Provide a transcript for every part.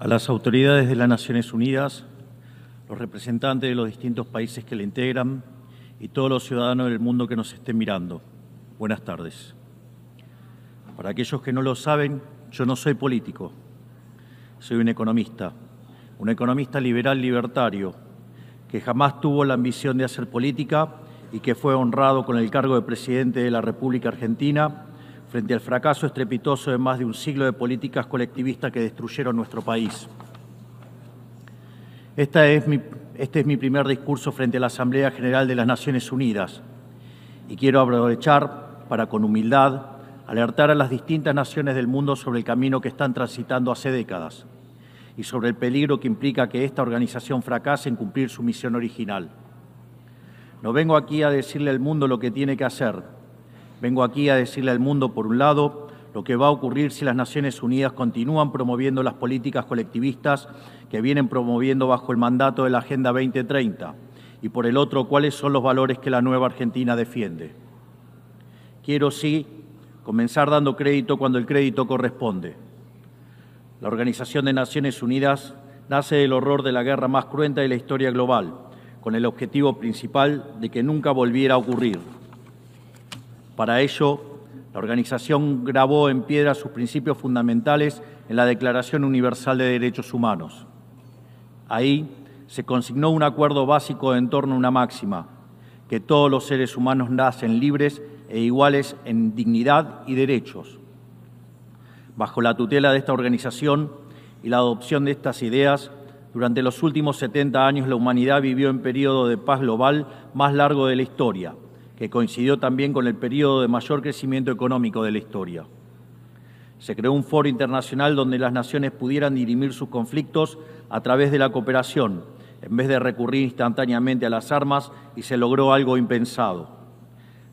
a las autoridades de las Naciones Unidas, los representantes de los distintos países que la integran y todos los ciudadanos del mundo que nos estén mirando. Buenas tardes. Para aquellos que no lo saben, yo no soy político, soy un economista liberal libertario, que jamás tuvo la ambición de hacer política y que fue honrado con el cargo de presidente de la República Argentina frente al fracaso estrepitoso de más de un siglo de políticas colectivistas que destruyeron nuestro país. Este es mi primer discurso frente a la Asamblea General de las Naciones Unidas y quiero aprovechar para, con humildad, alertar a las distintas naciones del mundo sobre el camino que están transitando hace décadas y sobre el peligro que implica que esta organización fracase en cumplir su misión original. No vengo aquí a decirle al mundo lo que tiene que hacer. Vengo aquí a decirle al mundo, por un lado, lo que va a ocurrir si las Naciones Unidas continúan promoviendo las políticas colectivistas que vienen promoviendo bajo el mandato de la Agenda 2030, y por el otro, cuáles son los valores que la nueva Argentina defiende. Quiero, sí, comenzar dando crédito cuando el crédito corresponde. La Organización de Naciones Unidas nace del horror de la guerra más cruenta de la historia global, con el objetivo principal de que nunca volviera a ocurrir. Para ello, la organización grabó en piedra sus principios fundamentales en la Declaración Universal de Derechos Humanos. Ahí se consignó un acuerdo básico en torno a una máxima, que todos los seres humanos nacen libres e iguales en dignidad y derechos. Bajo la tutela de esta organización y la adopción de estas ideas, durante los últimos 70 años la humanidad vivió en periodo de paz global más largo de la historia, que coincidió también con el periodo de mayor crecimiento económico de la historia. Se creó un foro internacional donde las naciones pudieran dirimir sus conflictos a través de la cooperación, en vez de recurrir instantáneamente a las armas, y se logró algo impensado: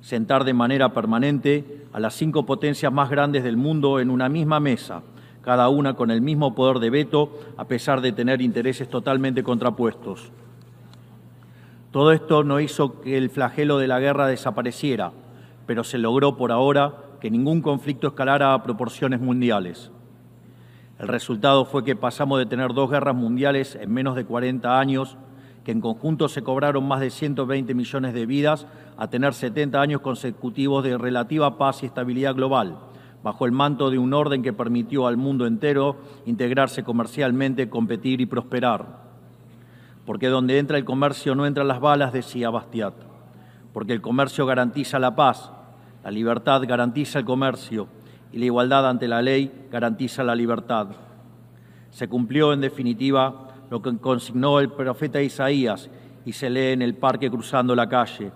sentar de manera permanente a las 5 potencias más grandes del mundo en una misma mesa, cada una con el mismo poder de veto, a pesar de tener intereses totalmente contrapuestos. Todo esto no hizo que el flagelo de la guerra desapareciera, pero se logró por ahora que ningún conflicto escalara a proporciones mundiales. El resultado fue que pasamos de tener 2 guerras mundiales en menos de 40 años, que en conjunto se cobraron más de 120 millones de vidas, a tener 70 años consecutivos de relativa paz y estabilidad global, bajo el manto de un orden que permitió al mundo entero integrarse comercialmente, competir y prosperar. Porque donde entra el comercio no entran las balas, decía Bastiat. Porque el comercio garantiza la paz, la libertad garantiza el comercio y la igualdad ante la ley garantiza la libertad. Se cumplió, en definitiva, lo que consignó el profeta Isaías y se lee en el parque cruzando la calle.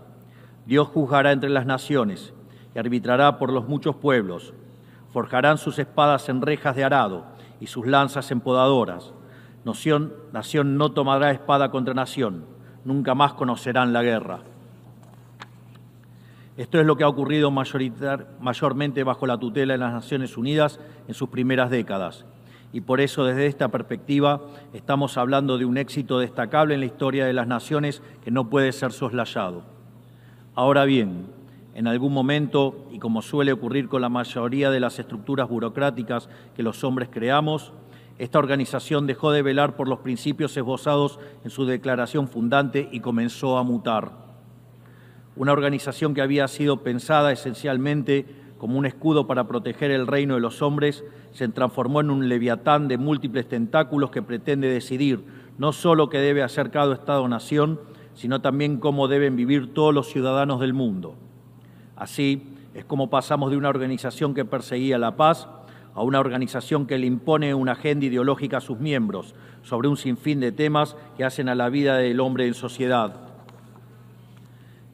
Dios juzgará entre las naciones y arbitrará por los muchos pueblos. Forjarán sus espadas en rejas de arado y sus lanzas en podadoras. Nación no tomará espada contra nación, nunca más conocerán la guerra. Esto es lo que ha ocurrido mayormente bajo la tutela de las Naciones Unidas en sus primeras décadas. Y por eso, desde esta perspectiva, estamos hablando de un éxito destacable en la historia de las naciones que no puede ser soslayado. Ahora bien, en algún momento, y como suele ocurrir con la mayoría de las estructuras burocráticas que los hombres creamos, esta organización dejó de velar por los principios esbozados en su declaración fundante y comenzó a mutar. Una organización que había sido pensada esencialmente como un escudo para proteger el reino de los hombres se transformó en un leviatán de múltiples tentáculos que pretende decidir no solo qué debe hacer cada Estado-nación, sino también cómo deben vivir todos los ciudadanos del mundo. Así es como pasamos de una organización que perseguía la paz a una organización que le impone una agenda ideológica a sus miembros sobre un sinfín de temas que hacen a la vida del hombre en sociedad.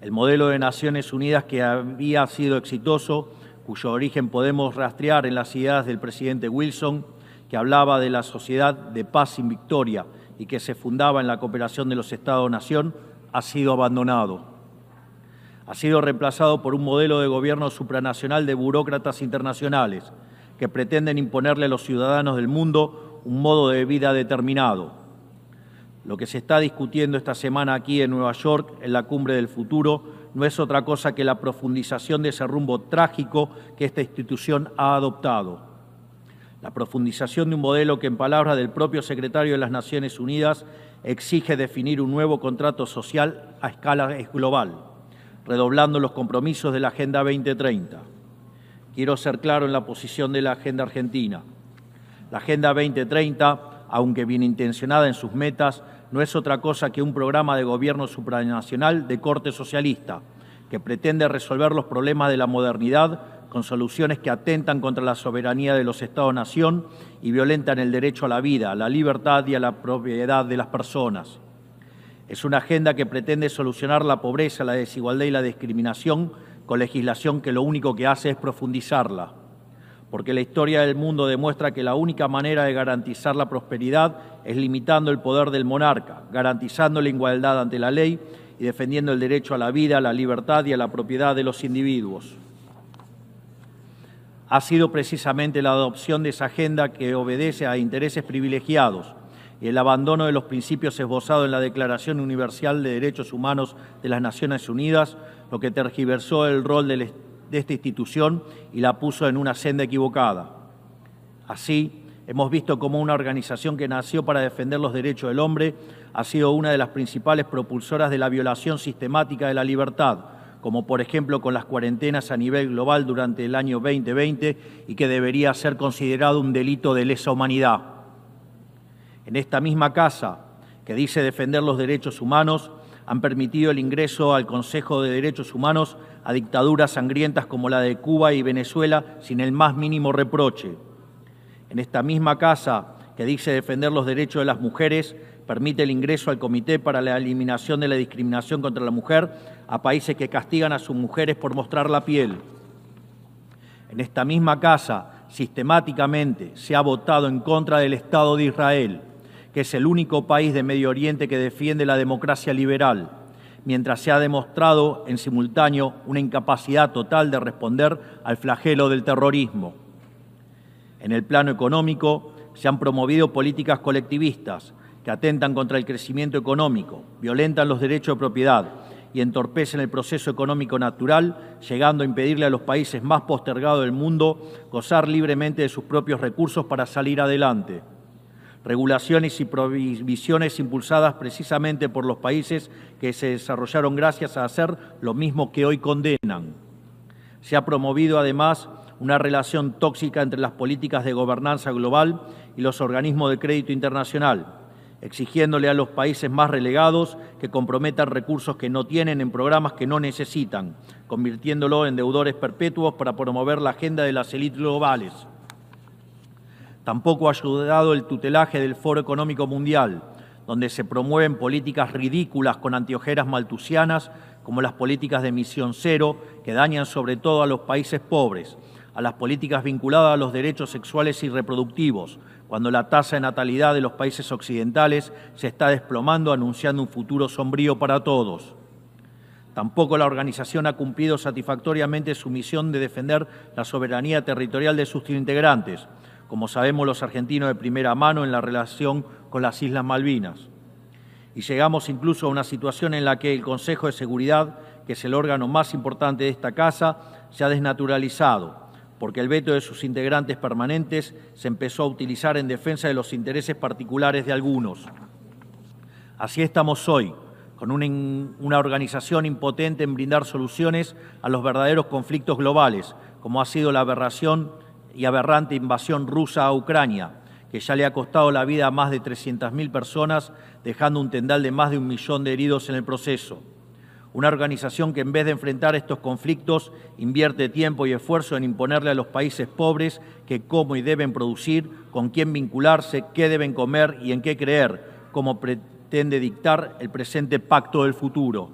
El modelo de Naciones Unidas, que había sido exitoso, cuyo origen podemos rastrear en las ideas del presidente Wilson, que hablaba de la sociedad de paz sin victoria y que se fundaba en la cooperación de los Estados-nación, ha sido abandonado. Ha sido reemplazado por un modelo de gobierno supranacional de burócratas internacionales, que pretenden imponerle a los ciudadanos del mundo un modo de vida determinado. Lo que se está discutiendo esta semana aquí en Nueva York, en la Cumbre del Futuro, no es otra cosa que la profundización de ese rumbo trágico que esta institución ha adoptado. La profundización de un modelo que, en palabras del propio secretario de las Naciones Unidas, exige definir un nuevo contrato social a escala global, redoblando los compromisos de la Agenda 2030. Quiero ser claro en la posición de la Agenda Argentina. La Agenda 2030, aunque bien intencionada en sus metas, no es otra cosa que un programa de gobierno supranacional de corte socialista, que pretende resolver los problemas de la modernidad con soluciones que atentan contra la soberanía de los Estados-nación y violentan el derecho a la vida, a la libertad y a la propiedad de las personas. Es una agenda que pretende solucionar la pobreza, la desigualdad y la discriminación con legislación que lo único que hace es profundizarla. Porque la historia del mundo demuestra que la única manera de garantizar la prosperidad es limitando el poder del monarca, garantizando la igualdad ante la ley y defendiendo el derecho a la vida, a la libertad y a la propiedad de los individuos. Ha sido precisamente la adopción de esa agenda que obedece a intereses privilegiados y el abandono de los principios esbozados en la Declaración Universal de Derechos Humanos de las Naciones Unidas lo que tergiversó el rol de esta institución y la puso en una senda equivocada. Así, hemos visto cómo una organización que nació para defender los derechos del hombre ha sido una de las principales propulsoras de la violación sistemática de la libertad, como por ejemplo con las cuarentenas a nivel global durante el año 2020 y que debería ser considerado un delito de lesa humanidad. En esta misma casa, que dice defender los derechos humanos, han permitido el ingreso al Consejo de Derechos Humanos a dictaduras sangrientas como la de Cuba y Venezuela sin el más mínimo reproche. En esta misma casa, que dice defender los derechos de las mujeres, permite el ingreso al Comité para la Eliminación de la Discriminación contra la Mujer a países que castigan a sus mujeres por mostrar la piel. En esta misma casa, sistemáticamente, se ha votado en contra del Estado de Israel, que es el único país de Medio Oriente que defiende la democracia liberal, mientras se ha demostrado en simultáneo una incapacidad total de responder al flagelo del terrorismo. En el plano económico, se han promovido políticas colectivistas que atentan contra el crecimiento económico, violentan los derechos de propiedad y entorpecen el proceso económico natural, llegando a impedirle a los países más postergados del mundo gozar libremente de sus propios recursos para salir adelante. Regulaciones y prohibiciones impulsadas precisamente por los países que se desarrollaron gracias a hacer lo mismo que hoy condenan. Se ha promovido además una relación tóxica entre las políticas de gobernanza global y los organismos de crédito internacional, exigiéndole a los países más relegados que comprometan recursos que no tienen en programas que no necesitan, convirtiéndolo en deudores perpetuos para promover la agenda de las élites globales. Tampoco ha ayudado el tutelaje del Foro Económico Mundial, donde se promueven políticas ridículas con anteojeras maltusianas, como las políticas de emisión cero, que dañan sobre todo a los países pobres, a las políticas vinculadas a los derechos sexuales y reproductivos, cuando la tasa de natalidad de los países occidentales se está desplomando, anunciando un futuro sombrío para todos. Tampoco la organización ha cumplido satisfactoriamente su misión de defender la soberanía territorial de sus integrantes, como sabemos los argentinos de primera mano en la relación con las Islas Malvinas. Y llegamos incluso a una situación en la que el Consejo de Seguridad, que es el órgano más importante de esta casa, se ha desnaturalizado, porque el veto de sus integrantes permanentes se empezó a utilizar en defensa de los intereses particulares de algunos. Así estamos hoy, con una organización impotente en brindar soluciones a los verdaderos conflictos globales, como ha sido la aberración y aberrante invasión rusa a Ucrania, que ya le ha costado la vida a más de 300.000 personas, dejando un tendal de más de 1 millón de heridos en el proceso. Una organización que en vez de enfrentar estos conflictos invierte tiempo y esfuerzo en imponerle a los países pobres que cómo y deben producir, con quién vincularse, qué deben comer y en qué creer, como pretende dictar el presente pacto del futuro.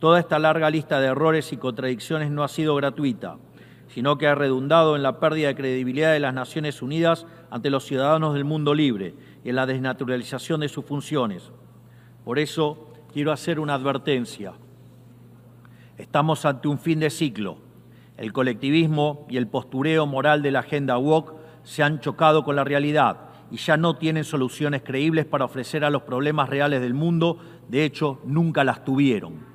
Toda esta larga lista de errores y contradicciones no ha sido gratuita, sino que ha redundado en la pérdida de credibilidad de las Naciones Unidas ante los ciudadanos del mundo libre y en la desnaturalización de sus funciones. Por eso, quiero hacer una advertencia. Estamos ante un fin de ciclo. El colectivismo y el postureo moral de la agenda woke se han chocado con la realidad y ya no tienen soluciones creíbles para ofrecer a los problemas reales del mundo. De hecho, nunca las tuvieron.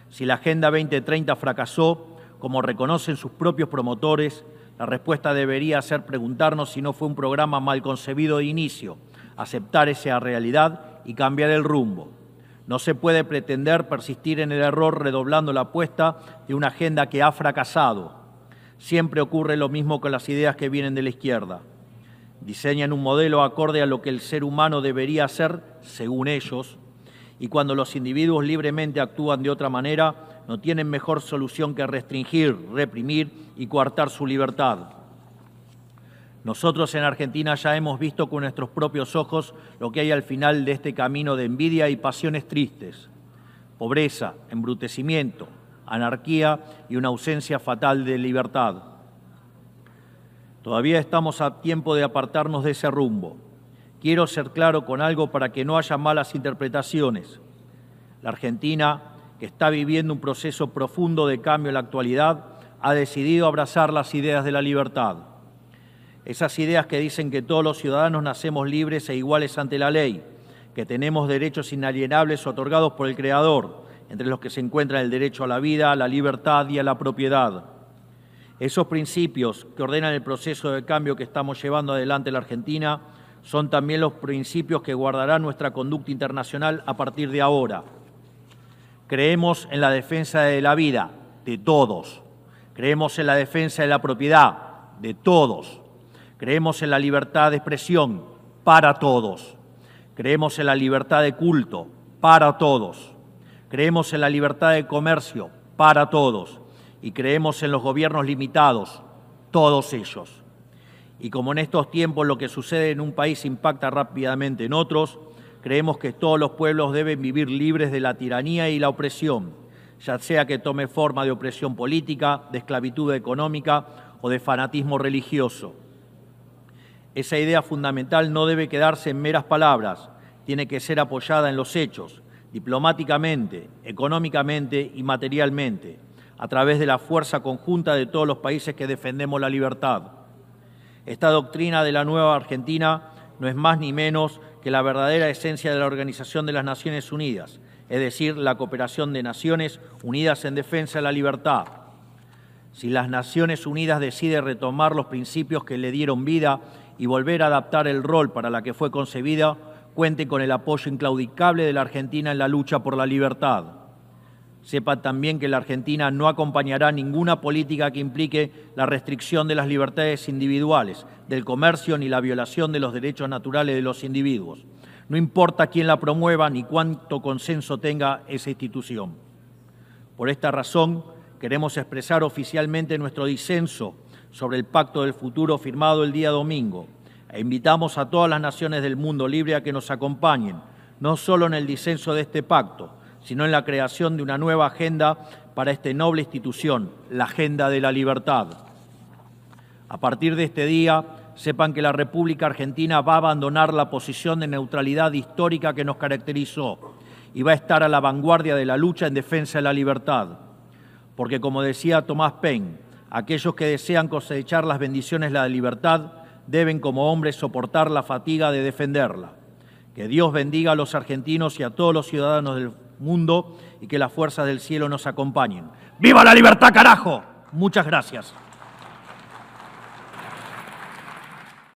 Si la Agenda 2030 fracasó, como reconocen sus propios promotores, La respuesta debería ser preguntarnos si no fue un programa mal concebido de inicio, aceptar esa realidad y cambiar el rumbo. No se puede pretender persistir en el error redoblando la apuesta de una agenda que ha fracasado. Siempre ocurre lo mismo con las ideas que vienen de la izquierda. Diseñan un modelo acorde a lo que el ser humano debería hacer, según ellos, y cuando los individuos libremente actúan de otra manera, no tienen mejor solución que restringir, reprimir y coartar su libertad. Nosotros en Argentina ya hemos visto con nuestros propios ojos lo que hay al final de este camino de envidia y pasiones tristes. Pobreza, embrutecimiento, anarquía y una ausencia fatal de libertad. Todavía estamos a tiempo de apartarnos de ese rumbo. Quiero ser claro con algo para que no haya malas interpretaciones. La Argentina, que está viviendo un proceso profundo de cambio en la actualidad, ha decidido abrazar las ideas de la libertad. Esas ideas que dicen que todos los ciudadanos nacemos libres e iguales ante la ley, que tenemos derechos inalienables otorgados por el Creador, entre los que se encuentran el derecho a la vida, a la libertad y a la propiedad. Esos principios que ordenan el proceso de cambio que estamos llevando adelante en la Argentina son también los principios que guardarán nuestra conducta internacional a partir de ahora. Creemos en la defensa de la vida de todos. Creemos en la defensa de la propiedad de todos. Creemos en la libertad de expresión para todos. Creemos en la libertad de culto para todos. Creemos en la libertad de comercio para todos. Y creemos en los gobiernos limitados, todos ellos. Y como en estos tiempos lo que sucede en un país impacta rápidamente en otros, creemos que todos los pueblos deben vivir libres de la tiranía y la opresión, ya sea que tome forma de opresión política, de esclavitud económica o de fanatismo religioso. Esa idea fundamental no debe quedarse en meras palabras, tiene que ser apoyada en los hechos, diplomáticamente, económicamente y materialmente, a través de la fuerza conjunta de todos los países que defendemos la libertad. Esta doctrina de la nueva Argentina no es más ni menos que la verdadera esencia de la Organización de las Naciones Unidas, es decir, la cooperación de naciones unidas en defensa de la libertad. Si las Naciones Unidas deciden retomar los principios que le dieron vida y volver a adaptar el rol para la que fue concebida, cuente con el apoyo inclaudicable de la Argentina en la lucha por la libertad. Sepa también que la Argentina no acompañará ninguna política que implique la restricción de las libertades individuales, del comercio ni la violación de los derechos naturales de los individuos. No importa quién la promueva ni cuánto consenso tenga esa institución. Por esta razón, queremos expresar oficialmente nuestro disenso sobre el Pacto del Futuro firmado el día domingo e invitamos a todas las naciones del mundo libre a que nos acompañen, no solo en el disenso de este pacto, sino en la creación de una nueva agenda para esta noble institución, la agenda de la libertad. A partir de este día, sepan que la República Argentina va a abandonar la posición de neutralidad histórica que nos caracterizó y va a estar a la vanguardia de la lucha en defensa de la libertad. Porque, como decía Thomas Paine, aquellos que desean cosechar las bendiciones de la libertad deben como hombres soportar la fatiga de defenderla. Que Dios bendiga a los argentinos y a todos los ciudadanos del mundo y que las fuerzas del cielo nos acompañen. ¡Viva la libertad, carajo! Muchas gracias.